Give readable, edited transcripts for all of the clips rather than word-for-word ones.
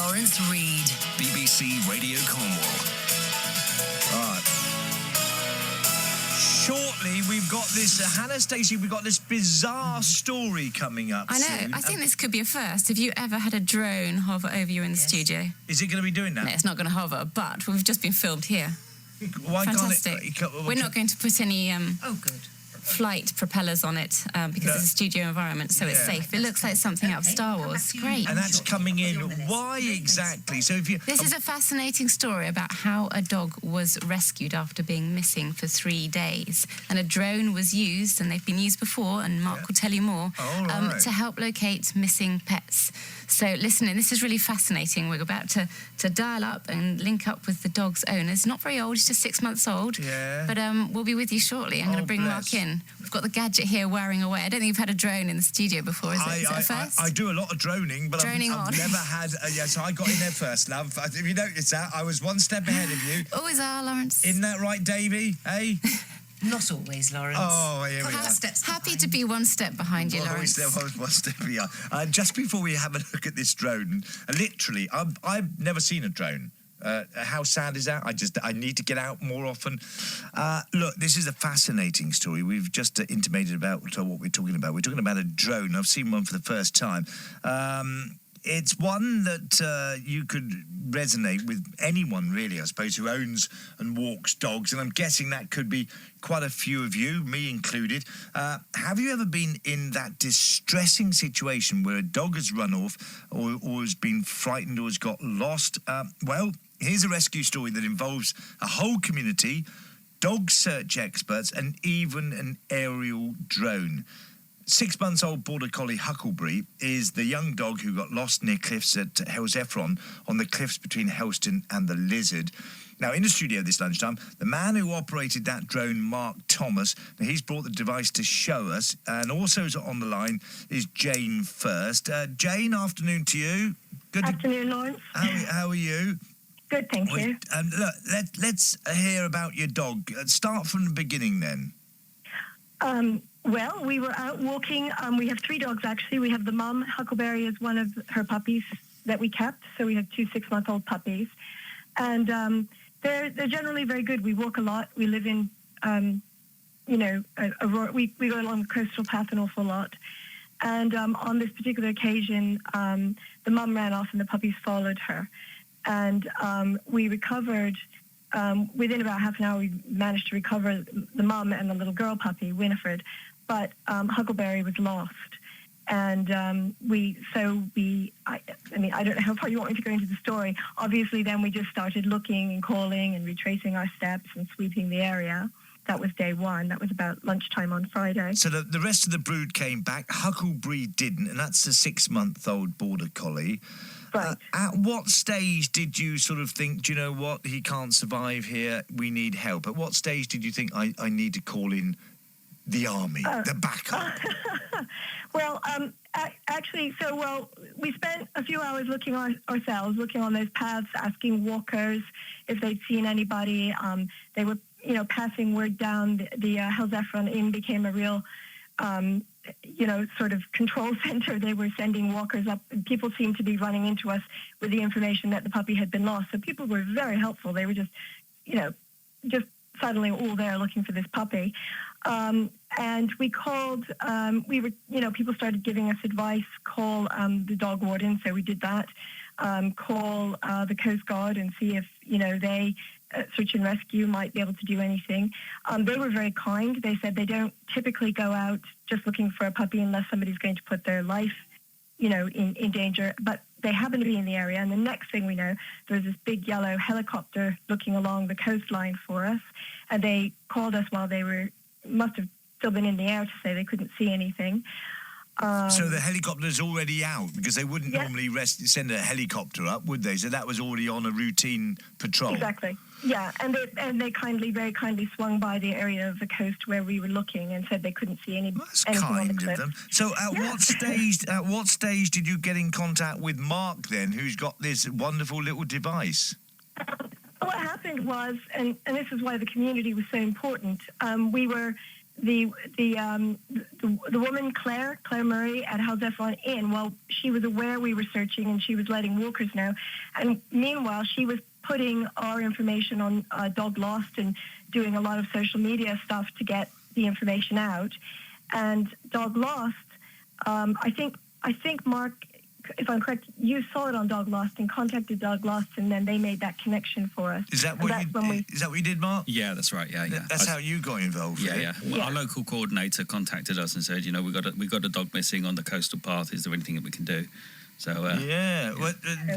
Laurence Reed. BBC Radio Cornwall. All right. Shortly, we've got this, Hannah, Stacey, we've got this bizarre story coming up I know. soon. I think this could be a first. Have you ever had a drone hover over you in the studio? Is it going to be doing that? No, it's not going to hover, but we've just been filmed here. Why Fantastic. can't it? We're not going to put any good. flight propellers on it because it's a studio environment, so it's safe. It looks like something out of Star Wars. Great. And that's coming in. Why exactly? So if you... This is a fascinating story about how a dog was rescued after being missing for 3 days. And a drone was used, and they've been used before, and Mark will tell you more, to help locate missing pets. So listen, this is really fascinating. We're about to dial up and link up with the dog's owner. It's not very old, it's just 6 months old. Yeah. But we'll be with you shortly. I'm going to bring Mark in. We've got the gadget here whirring away. I don't think you've had a drone in the studio before, is it a first? I do a lot of droning, but I've never had... so I got in there first, love. If you noticed that, I was one step ahead of you. Always are, Laurence. Isn't that right, Davey? Hey? Not always, Laurence. Oh, here we are. Happy to be one step behind you, Laurence. One step behind. Just before we have a look at this drone, literally, I've never seen a drone. How sad is that? I need to get out more often. Look, this is a fascinating story. We've just intimated about what we're talking about. We're talking about a drone. I've seen one for the first time. It's one that you could resonate with anyone, really, I suppose, who owns and walks dogs. And I'm guessing that could be quite a few of you, me included. Have you ever been in that distressing situation where a dog has run off or has been frightened or has got lost? Well, here's a rescue story that involves a whole community, dog search experts, and even an aerial drone. 6-month-old Border Collie Huckleberry is the young dog who got lost near cliffs at Hellzeffron on the cliffs between Helston and the Lizard. Now, in the studio this lunchtime, the man who operated that drone, Mark Thomas, he's brought the device to show us, and also on the line is Jane First. Jane, afternoon to you. Good afternoon, Laurence. How are you? Good, thank you. Look, let's hear about your dog. Start from the beginning, then. Well, we were out walking. We have 3 dogs, actually. We have the mum. Huckleberry is one of her puppies that we kept. So we have 2 6-month-old puppies. And they're generally very good. We walk a lot. We live in, we go along the coastal path an awful lot. And on this particular occasion, the mum ran off and the puppies followed her. And we recovered... within about half an hour, we managed to recover the mum and the little girl puppy, Winifred, but Huckleberry was lost. And I don't know how far you want me to go into the story. Obviously, then we just started looking and calling and retracing our steps and sweeping the area. That was day one. That was about lunchtime on Friday. So the rest of the brood came back. Huckleberry didn't, and that's a 6-month-old Border Collie. Right. At what stage did you sort of think, do you know what, he can't survive here, we need help? At what stage did you think, I need to call in the army, the backup? Well, we spent a few hours looking ourselves, looking on those paths, asking walkers if they'd seen anybody. They were, passing word down. The Hellzeffron Inn became a real... sort of control center. They were sending walkers up. People seemed to be running into us with the information that the puppy had been lost. So people were very helpful. They were just suddenly all there looking for this puppy. And we called, people started giving us advice, call the dog warden. So we did that. Call the Coast Guard and see if, they... search and rescue might be able to do anything. They were very kind. They said they don't typically go out just looking for a puppy unless somebody's going to put their life, in danger. But they happen to be in the area. And the next thing we know, there was this big yellow helicopter looking along the coastline for us. And they called us while they must have still been in the air to say they couldn't see anything. So the helicopter's already out, because they wouldn't normally send a helicopter up, would they? So that was already on a routine patrol. Exactly. Yeah, and they very kindly swung by the area of the coast where we were looking and said they couldn't see anything on the cliff. Of them. So what stage did you get in contact with Mark then, who's got this wonderful little device? What happened was, and this is why the community was so important, we were the woman Claire Murray at Haldefon Inn, well, she was aware we were searching and she was letting walkers know. And meanwhile, she was putting our information on Dog Lost and doing a lot of social media stuff to get the information out. And Dog Lost, I think Mark, if I'm correct, you saw it on Dog Lost and contacted Dog Lost, and then they made that connection for us. Is that what you did, Mark? Yeah, that's right. Yeah. That's how you got involved. Yeah. Well, our local coordinator contacted us and said, we got a dog missing on the coastal path. Is there anything that we can do? So Well,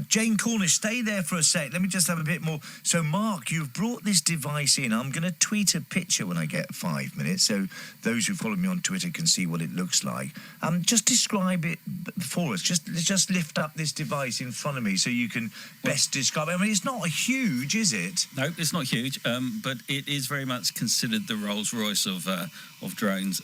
Jane Cornish, stay there for a sec. Let me just have a bit more. So, Mark, you've brought this device in. I'm going to tweet a picture when I get 5 minutes, so those who follow me on Twitter can see what it looks like. Just describe it for us. Just lift up this device in front of me so you can best describe it. I mean, it's not huge, is it? No, it's not huge, but it is very much considered the Rolls-Royce of drones.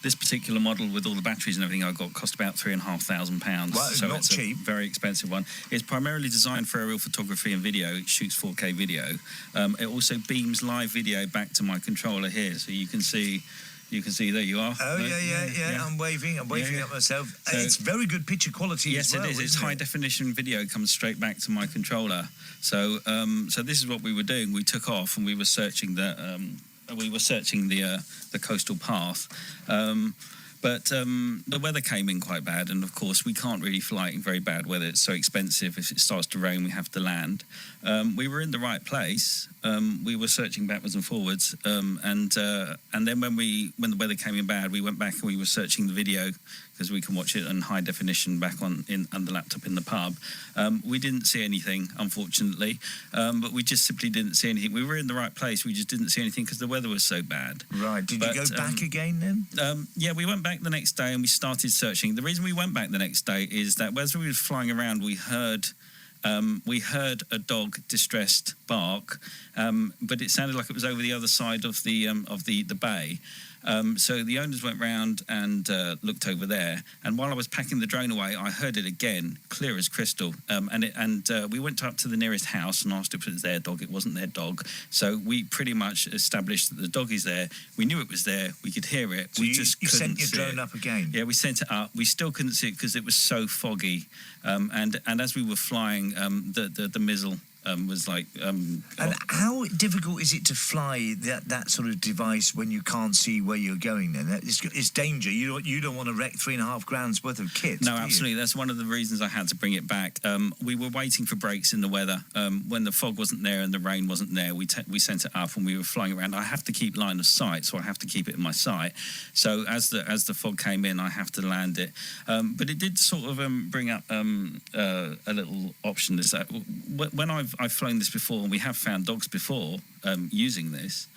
This particular model with all the batteries and everything I got cost about £3,500. Well, so not it's cheap. A very expensive one. It's primarily designed for aerial photography and video. It shoots 4K video. It also beams live video back to my controller here, so you can see. There you are. Oh, yeah. I'm waving up myself. So, it's very good picture quality. Yes, as well, it is. It's high definition video, comes straight back to my controller. So this is what we were doing. We took off and we were searching the coastal path. But the weather came in quite bad, and of course we can't really fly in very bad weather. It's so expensive. If it starts to rain, we have to land. We were in the right place. We were searching backwards and forwards, and then when the weather came in bad, we went back and we were searching the video because we can watch it in high definition back on the laptop in the pub. We didn't see anything, unfortunately, but we just simply didn't see anything. We were in the right place. We just didn't see anything because the weather was so bad. Right. Did you go back again then? Yeah, we went back the next day and we started searching. The reason we went back the next day is that as we were flying around, we heard a dog distressed bark, but it sounded like it was over the other side of the bay. So the owners went round and looked over there, and while I was packing the drone away, I heard it again, clear as crystal. And we went up to the nearest house and asked if it was their dog. It wasn't their dog, so we pretty much established that the dog is there. We knew it was there. We could hear it. So we you sent your drone up again? Yeah, we sent it up. We still couldn't see it because it was so foggy. And as we were flying, the mizzle was like. And how difficult is it to fly that sort of device when you can't see where you're going? Then it's danger. You don't want to wreck $3,500 worth of kit. No, absolutely. That's one of the reasons I had to bring it back. We were waiting for breaks in the weather. When the fog wasn't there and the rain wasn't there, we sent it up and we were flying around. I have to keep line of sight, so I have to keep it in my sight. So as the fog came in, I have to land it. But it did sort of bring up a little option. Is that when I've flown this before, and we have found dogs before using this.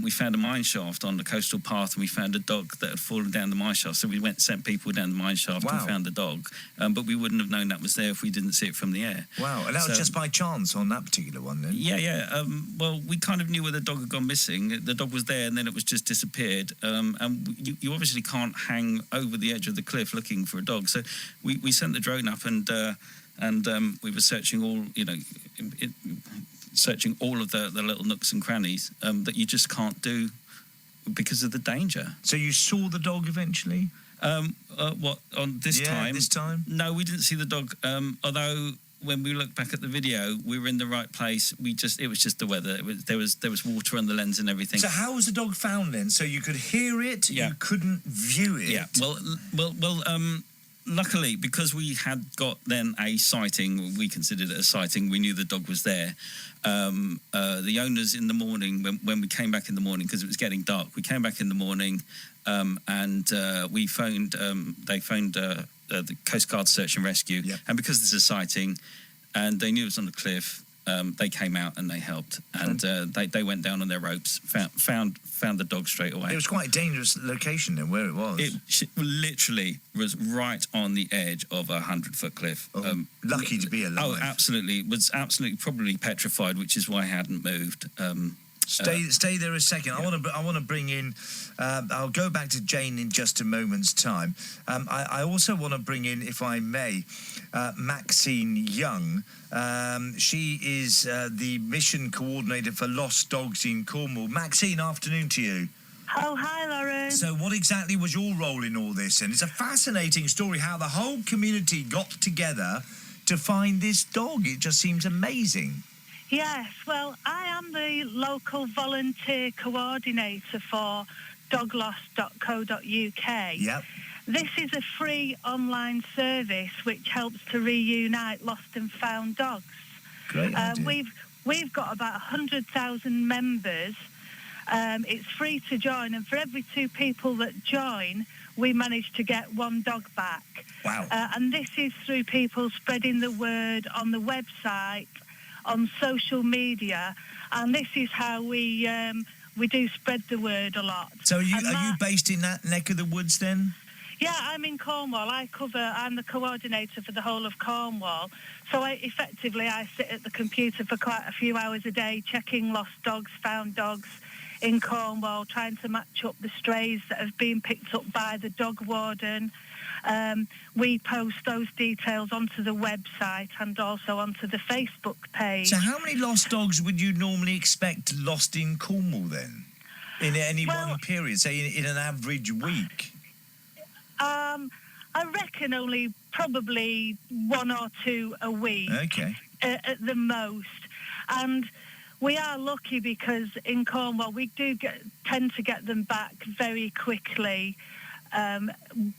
We found a mine shaft on the coastal path, and we found a dog that had fallen down the mine shaft. So we sent people down the mine shaft and found the dog. But we wouldn't have known that was there if we didn't see it from the air. Wow, and that was just by chance on that particular one then? Yeah. Well, we kind of knew where the dog had gone missing. The dog was there, and then it was just disappeared. And you obviously can't hang over the edge of the cliff looking for a dog. So we sent the drone up, and we were searching all, searching all of the little nooks and crannies that you just can't do because of the danger. So you saw the dog eventually? What, on this time? This time? No, we didn't see the dog. Although when we looked back at the video, we were in the right place. It was just the weather. There was water on the lens and everything. So how was the dog found then? So you could hear it, you couldn't view it. Yeah. Well. Luckily, because we had got then a sighting, we considered it a sighting, we knew the dog was there. The owners in the morning, when we came back in the morning, because it was getting dark, we came back in the morning and we phoned, they phoned the Coast Guard Search and Rescue. Yep. And because there's a sighting and they knew it was on the cliff, they came out and they helped, and they went down on their ropes, found the dog straight away. It was quite a dangerous location then, where it was. It literally was right on the edge of a 100-foot cliff. Lucky to be alive. Oh, absolutely. It was absolutely probably petrified, which is why I hadn't moved. Stay there a second. Yeah. I want to bring in. I'll go back to Jane in just a moment's time. I also want to bring in, if I may, Maxine Young. She is the mission coordinator for Lost Dogs in Cornwall. Maxine, afternoon to you. Oh, hi, Laurence. So what exactly was your role in all this? And it's a fascinating story how the whole community got together to find this dog. It just seems amazing. Yes, well, I am the local volunteer coordinator for doglost.co.uk. Yep. This is a free online service which helps to reunite lost and found dogs. Great idea. We've got about 100,000 members. It's free to join, and for every 2 people that join, we manage to get 1 dog back. Wow. And this is through people spreading the word on the website, on social media, and this is how we do spread the word a lot. So are you based in that neck of the woods then? Yeah, I'm in Cornwall. I'm the coordinator for the whole of Cornwall. So I sit at the computer for quite a few hours a day, checking lost dogs, found dogs in Cornwall, trying to match up the strays that have been picked up by the dog warden. We post those details onto the website and also onto the Facebook page. So how many lost dogs would you normally expect lost in Cornwall then? In any one period, say in an average week? I reckon only probably 1 or 2 a week. Okay. At the most. And we are lucky because in Cornwall we do tend to get them back very quickly.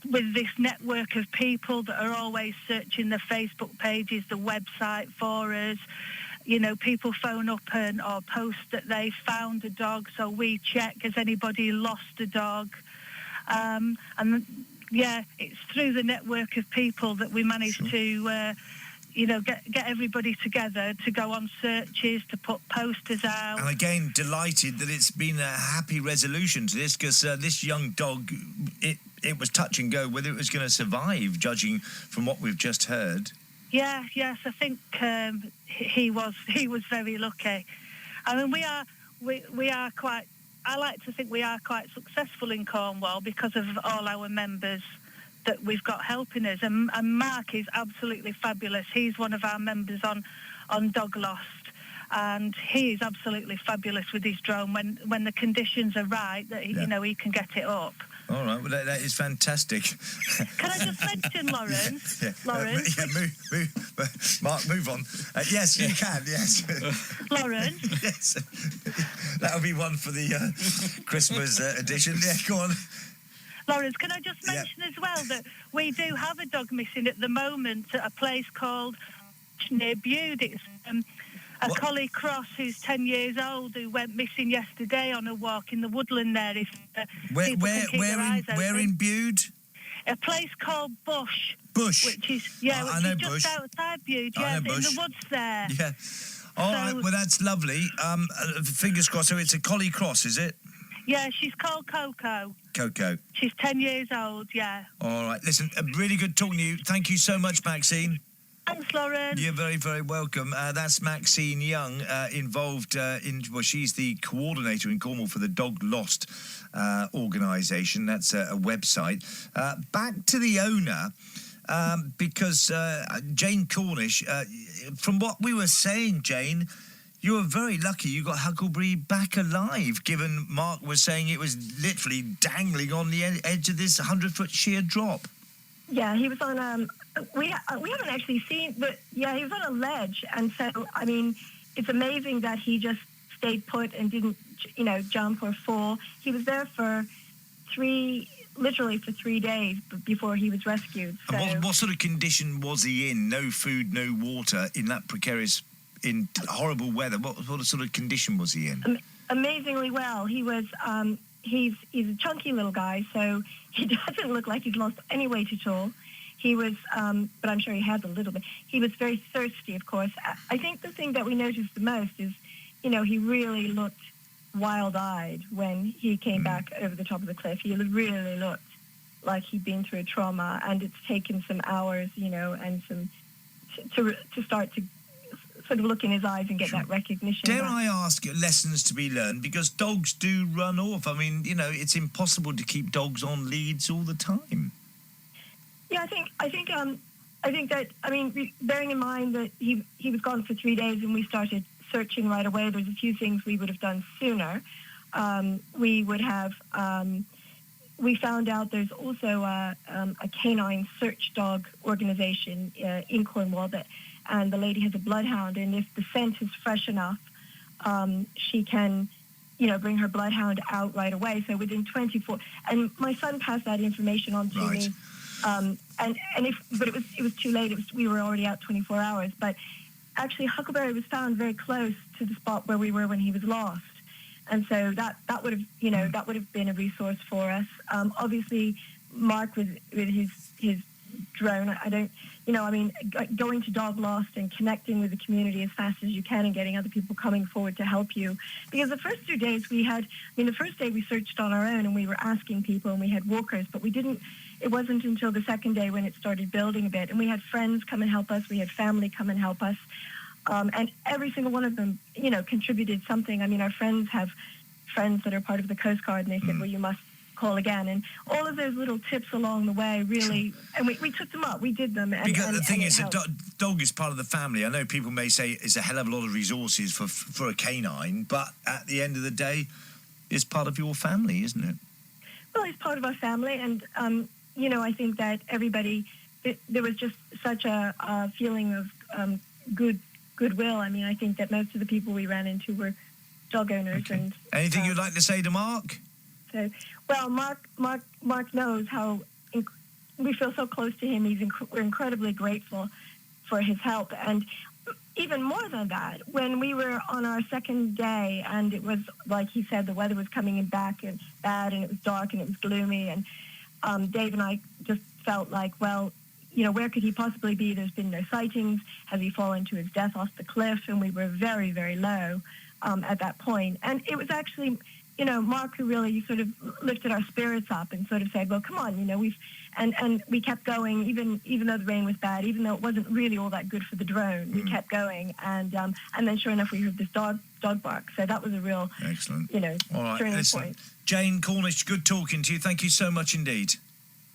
With this network of people that are always searching the Facebook pages, the website for us. You know, people phone up or post that they found a dog, so we check, has anybody lost a dog? And yeah, it's through the network of people that we manage to, get everybody together to go on searches, to put posters out. And again, delighted that it's been a happy resolution to this, because this young dog, it was touch and go whether it was going to survive, judging from what we've just heard. Yeah, yes, I think he was very lucky. I mean, we are quite. I like to think we are quite successful in Cornwall because of all our members that we've got helping us. And Mark is absolutely fabulous. He's one of our members on Dog Lost, and he is absolutely fabulous with his drone when the conditions are right that he can get it up. All right, well, that is fantastic. Can I just mention, Laurence? Yeah. Laurence? Move. Mark, move on. Yes, you can, yes. Laurence? Yes. That'll be one for the Christmas edition. Yeah, go on. Laurence, can I just mention as well that we do have a dog missing at the moment at a place called near Bude. It's a collie cross who's 10 years old who went missing yesterday on a walk in the woodland there. Where in Bude? A place called Bush. Bush? Which is, I know just Bush. outside Bude, I know in Bush. the woods there. Yeah. All right, well, that's lovely. Fingers crossed. So it's a collie cross, is it? Yeah, she's called Coco. Coco. She's 10 years old, yeah. All right, listen, really good talking to you. Thank you so much, Maxine. Thanks, Laurence. You're very, very welcome. That's Maxine Young, involved she's the coordinator in Cornwall for the Dog Lost organisation. That's a website. Back to the owner, because Jane Cornish, from what we were saying, Jane, you were very lucky you got Huckleberry back alive, given Mark was saying it was literally dangling on the edge of this 100-foot sheer drop. Yeah, he was on, we haven't actually seen, but yeah, he was on a ledge. And so, I mean, it's amazing that he just stayed put and didn't, jump or fall. He was there for literally 3 days before he was rescued. So. And what sort of condition was he in? No food, no water, in that precarious, in horrible weather. What sort of condition was he in? Amazingly well. He was, he's a chunky little guy, so he doesn't look like he's lost any weight at all. He was, but I'm sure he has a little bit. He was very thirsty, of course. I think the thing that we noticed the most is, he really looked wild-eyed when he came back over the top of the cliff. He really looked like he'd been through a trauma, and it's taken some hours, and some to start to sort of look in his eyes and get that recognition. Dare I ask, lessons to be learned, because dogs do run off. I mean, it's impossible to keep dogs on leads all the time. Yeah, I think that, bearing in mind that he was gone for 3 days and we started searching right away, there's a few things we would have done sooner. we would have. We found out there's also a canine search dog organization in Cornwall and the lady has a bloodhound, and if the scent is fresh enough, she can, bring her bloodhound out right away. So within 24, and my son passed that information on to me. But it was too late. We were already out 24 hours. But actually, Huckleberry was found very close to the spot where we were when he was lost. And so that would have, that would have been a resource for us. Obviously, Mark with his drone, going to Dog Lost and connecting with the community as fast as you can and getting other people coming forward to help you. Because the first 2 days the first day we searched on our own and we were asking people and we had walkers, but it wasn't until the second day when it started building a bit. And we had friends come and help us. We had family come and help us. And every single one of them, contributed something. I mean, our friends have friends that are part of the Coast Guard, and they said, well, you must call again. And all of those little tips along the way really, and we took them up. We did them. Because the thing is, a dog is part of the family. I know people may say it's a hell of a lot of resources for a canine, but at the end of the day, it's part of your family, isn't it? Well, it's part of our family, and, I think that everybody, there was just such a feeling of goodwill. I mean, I think that most of the people we ran into were dog owners. Okay. And anything you'd like to say to Mark? So, well, Mark knows how we feel so close to him. We're incredibly grateful for his help, and even more than that, when we were on our second day, and it was like he said, the weather was coming in back and bad, and it was dark and it was gloomy, and Dave and I just felt like, well, where could he possibly be? There's been no sightings. Has he fallen to his death off the cliff? And we were very, very low at that point. And it was actually, Mark who really sort of lifted our spirits up and sort of said, well, come on, and we kept going, even though the rain was bad, even though it wasn't really all that good for the drone. We kept going. And then sure enough, we heard this dog bark. So that was a real, excellent. All right, turning point. Jane Cornish, good talking to you. Thank you so much indeed.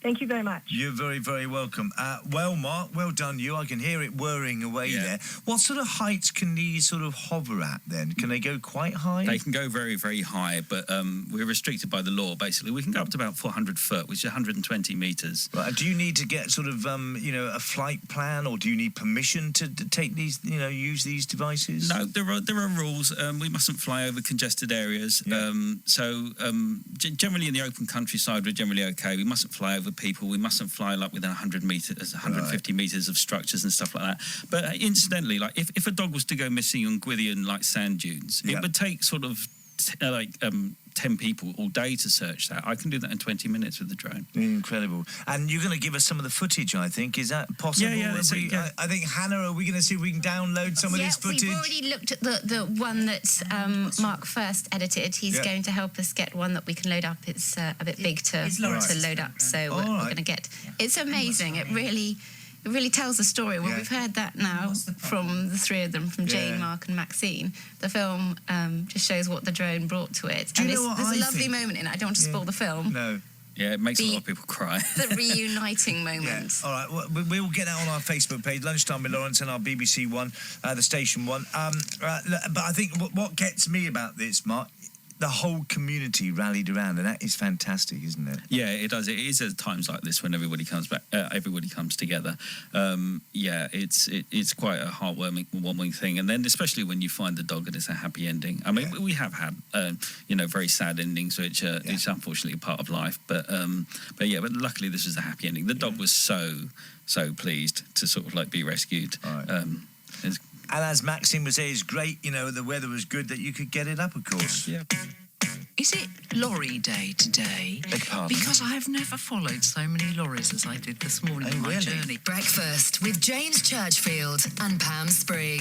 Thank you very much. You're very, very welcome. Well, Mark, well done you. I can hear it whirring away there. What sort of heights can these sort of hover at then? Can they go quite high? They can go very, very high, but we're restricted by the law, basically. We can go up to about 400 foot, which is 120 metres. Right. Do you need to get sort of, a flight plan, or do you need permission to take these, use these devices? No, there are rules. We mustn't fly over congested areas. Yeah. Generally in the open countryside, we're generally okay. We mustn't fly over people. We mustn't fly like within 100 metres, 150 metres of structures and stuff like that. But incidentally, like if a dog was to go missing on Gwithian like sand dunes, it would take sort of 10 people all day to search that. I can do that in 20 minutes with the drone. Incredible. And you're going to give us some of the footage, I think. Is that possible? Yeah. I think, Hannah, are we going to see if we can download some of this footage? We've already looked at the one that Mark first edited. He's going to help us get one that we can load up. It's a bit big to load up, so we're going to get... It's amazing. It really tells a story. Well, we've heard that now from the three of them, from Jane, Mark and Maxine. The film just shows what the drone brought to it. And there's a lovely moment in it. I don't want to spoil the film. No. Yeah, it makes a lot of people cry. The reuniting moment. All right, well, we'll get that on our Facebook page, Lunchtime with Laurence, and our BBC one, the station one. But I think what gets me about this, Mark, the whole community rallied around, and that is fantastic, isn't it? Yeah, it does. It is at times like this when everybody comes back, everybody comes together. It's quite a heartwarming thing, and then especially when you find the dog and it's a happy ending. I mean, we have had very sad endings, which is unfortunately part of life. But luckily this was a happy ending. The dog was so pleased to sort of like be rescued. All right. And as Maxine was saying, it's great, the weather was good that you could get it up, of course. Yeah. Is it lorry day today? Beg pardon? Because I've never followed so many lorries as I did this morning on my journey. Breakfast with James Churchfield and Pam Spriggs.